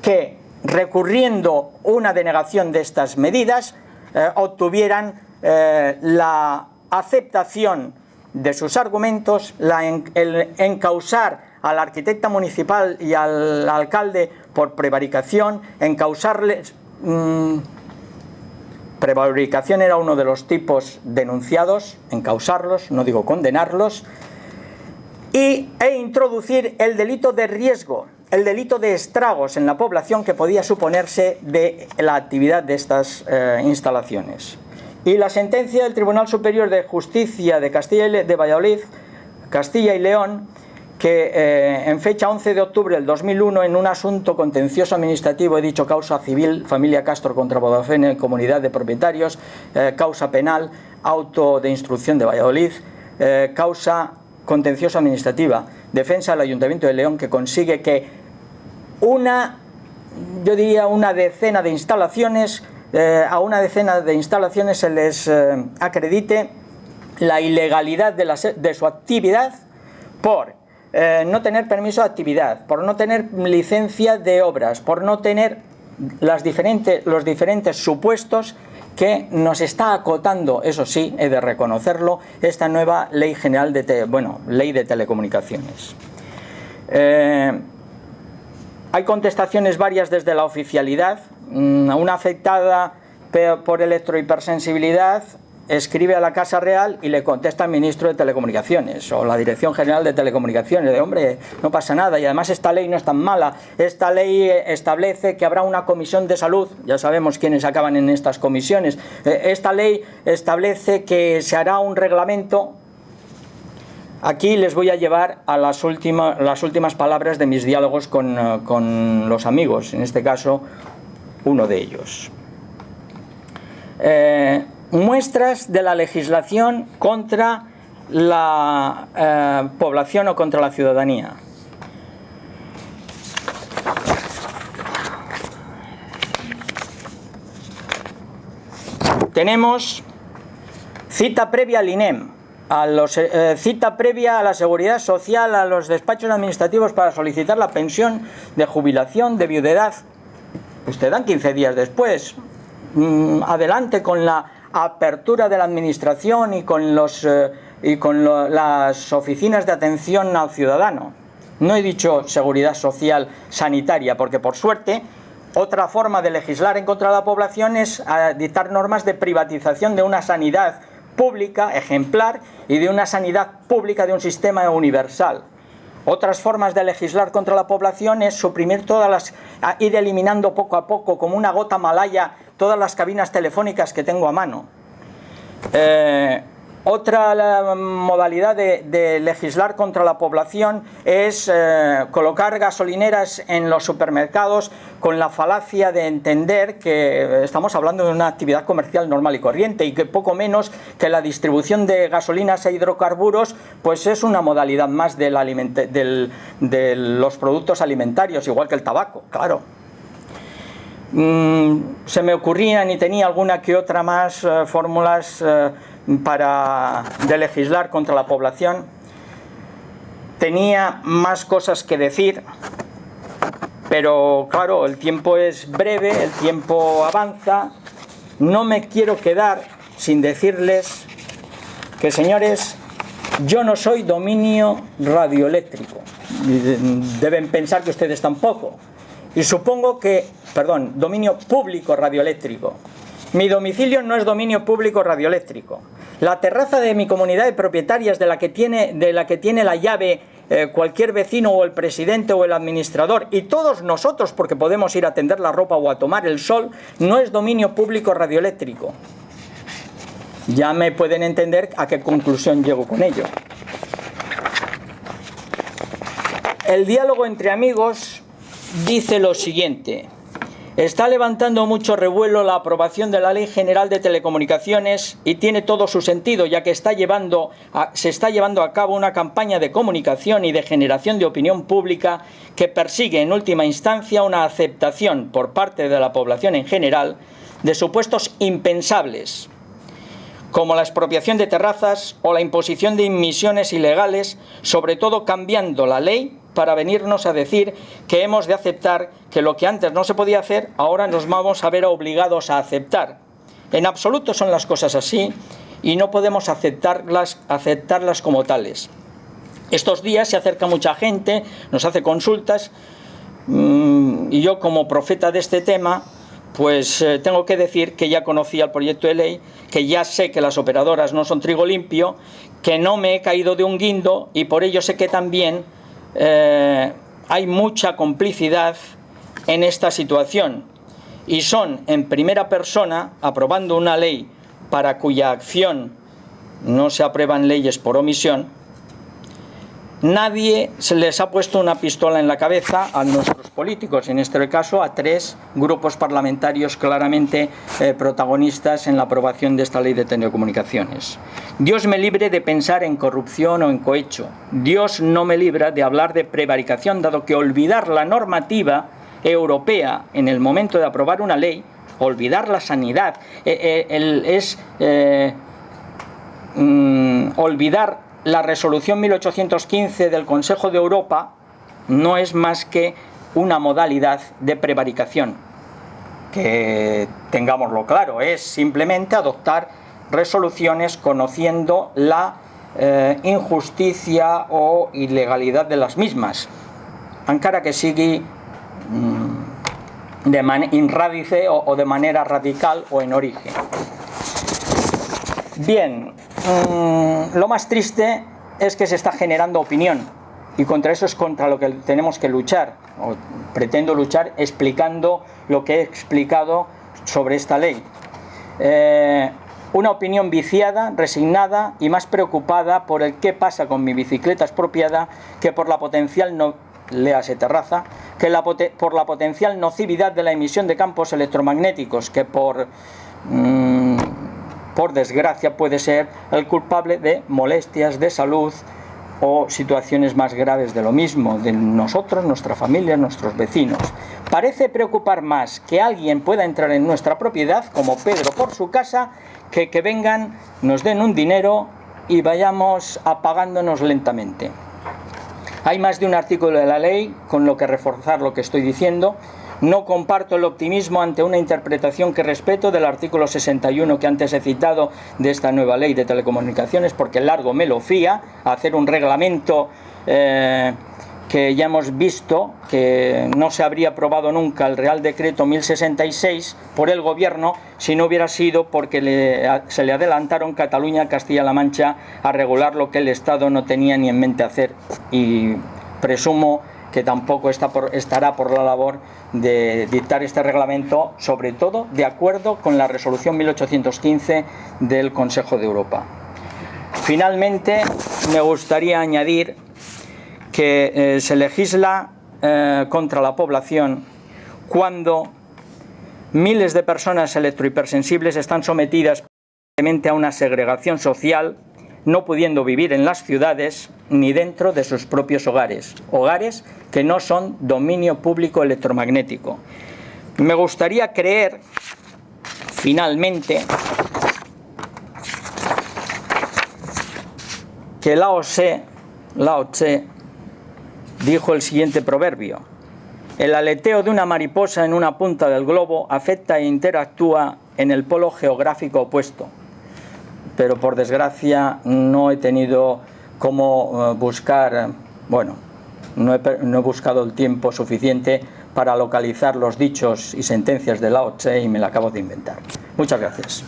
que, recurriendo una denegación de estas medidas, obtuvieran la aceptación de sus argumentos, el encausar al arquitecta municipal y al alcalde por prevaricación, encausarles... prevaricación era uno de los tipos denunciados, encausarlos, no digo condenarlos, e introducir el delito de riesgo, el delito de estragos en la población que podía suponerse de la actividad de estas instalaciones. Y la sentencia del Tribunal Superior de Justicia de Valladolid, Castilla y León, que en fecha 11 de octubre del 2001, en un asunto contencioso administrativo, he dicho causa civil, familia Castro contra Vodafone, comunidad de propietarios, causa penal, auto de instrucción de Valladolid, causa contenciosa administrativa, defensa del Ayuntamiento de León, que consigue que una decena de instalaciones, a una decena de instalaciones se les acredite la ilegalidad de su actividad por no tener permiso de actividad, por no tener licencia de obras, por no tener los diferentes supuestos que nos está acotando, eso sí, he de reconocerlo, esta nueva Ley General Ley de Telecomunicaciones. Hay contestaciones varias desde la oficialidad. Una afectada por electrohipersensibilidad escribe a la Casa Real y le contesta al ministro de Telecomunicaciones o la Dirección General de Telecomunicaciones de hombre, no pasa nada, y además esta ley no es tan mala, esta ley establece que habrá una comisión de salud, ya sabemos quiénes acaban en estas comisiones, esta ley establece que se hará un reglamento. Aquí les voy a llevar a las últimas palabras de mis diálogos con los amigos, en este caso uno de ellos. Muestras de la legislación contra la población o contra la ciudadanía. Tenemos cita previa al INEM, cita previa a la Seguridad Social, a los despachos administrativos para solicitar la pensión de jubilación, de viudedad. Pues te dan 15 días después. Adelante con la apertura de la administración y con las oficinas de atención al ciudadano. No he dicho seguridad social sanitaria, porque por suerte otra forma de legislar en contra de la población es dictar normas de privatización de una sanidad pública ejemplar y de una sanidad pública de un sistema universal. Otras formas de legislar contra la población es suprimir ir eliminando poco a poco, como una gota malaya, todas las cabinas telefónicas que tengo a mano. Otra modalidad de legislar contra la población es colocar gasolineras en los supermercados con la falacia de entender que estamos hablando de una actividad comercial normal y corriente y que poco menos que la distribución de gasolinas e hidrocarburos pues es una modalidad más de los productos alimentarios, igual que el tabaco, claro. Se me ocurrían y tenía alguna que otra más fórmulas de legislar contra la población. Tenía más cosas que decir, pero claro, el tiempo es breve, el tiempo avanza. No me quiero quedar sin decirles que, señores, yo no soy dominio radioeléctrico. Deben pensar que ustedes tampoco. Y supongo que, dominio público radioeléctrico. Mi domicilio no es dominio público radioeléctrico. La terraza de mi comunidad de propietarias de la que tiene la llave cualquier vecino o el presidente o el administrador y todos nosotros, porque podemos ir a tender la ropa o a tomar el sol, no es dominio público radioeléctrico. Ya me pueden entender a qué conclusión llego con ello. El diálogo entre amigos dice lo siguiente: está levantando mucho revuelo la aprobación de la Ley General de Telecomunicaciones y tiene todo su sentido, ya que se está llevando a cabo una campaña de comunicación y de generación de opinión pública que persigue en última instancia una aceptación por parte de la población en general de supuestos impensables, como la expropiación de terrazas o la imposición de emisiones ilegales, sobre todo cambiando la ley para venirnos a decir que hemos de aceptar que lo que antes no se podía hacer, ahora nos vamos a ver obligados a aceptar. En absoluto son las cosas así y no podemos aceptarlas como tales. Estos días se acerca mucha gente, nos hace consultas y yo, como profeta de este tema, pues tengo que decir que ya conocía el proyecto de ley, que ya sé que las operadoras no son trigo limpio, que no me he caído de un guindo y por ello sé que también hay mucha complicidad en esta situación y son en primera persona aprobando una ley para cuya acción no se aprueban leyes por omisión. Nadie se les ha puesto una pistola en la cabeza a nuestros políticos, en este caso a 3 grupos parlamentarios claramente protagonistas en la aprobación de esta ley de telecomunicaciones. Dios me libre de pensar en corrupción o en cohecho. Dios no me libra de hablar de prevaricación, dado que olvidar la normativa europea en el momento de aprobar una ley, olvidar la sanidad, olvidar la resolución 1815 del Consejo de Europa no es más que una modalidad de prevaricación. Que tengámoslo claro, es simplemente adoptar resoluciones conociendo la injusticia o ilegalidad de las mismas, encara que sigui in radice o de manera radical o en origen. Bien, lo más triste es que se está generando opinión, y contra eso es contra lo que tenemos que luchar, o pretendo luchar explicando lo que he explicado sobre esta ley. Una opinión viciada, resignada y más preocupada por el qué pasa con mi bicicleta expropiada que por la potencial léase terraza, que por la potencial nocividad de la emisión de campos electromagnéticos, que por desgracia puede ser el culpable de molestias de salud o situaciones más graves de lo mismo, de nosotros, nuestra familia, nuestros vecinos. Parece preocupar más que alguien pueda entrar en nuestra propiedad, como Pedro por su casa, que vengan, nos den un dinero y vayamos apagándonos lentamente. Hay más de un artículo de la ley con lo que reforzar lo que estoy diciendo. No comparto el optimismo ante una interpretación que respeto del artículo 61 que antes he citado de esta nueva ley de telecomunicaciones, porque largo me lo fía a hacer un reglamento que ya hemos visto que no se habría aprobado nunca el Real Decreto 1066 por el Gobierno si no hubiera sido porque se le adelantaron Cataluña, Castilla-La Mancha a regular lo que el Estado no tenía ni en mente hacer, y presumo que tampoco estará por la labor de dictar este reglamento, sobre todo de acuerdo con la resolución 1815 del Consejo de Europa. Finalmente, me gustaría añadir que se legisla contra la población cuando miles de personas electrohipersensibles están sometidas a una segregación social, no pudiendo vivir en las ciudades ni dentro de sus propios hogares, hogares que no son dominio público electromagnético. Me gustaría creer, finalmente, que Lao Tse dijo el siguiente proverbio: el aleteo de una mariposa en una punta del globo afecta e interactúa en el polo geográfico opuesto. Pero por desgracia no he tenido cómo buscar, no he buscado el tiempo suficiente para localizar los dichos y sentencias de Lao Tse y me la acabo de inventar. Muchas gracias.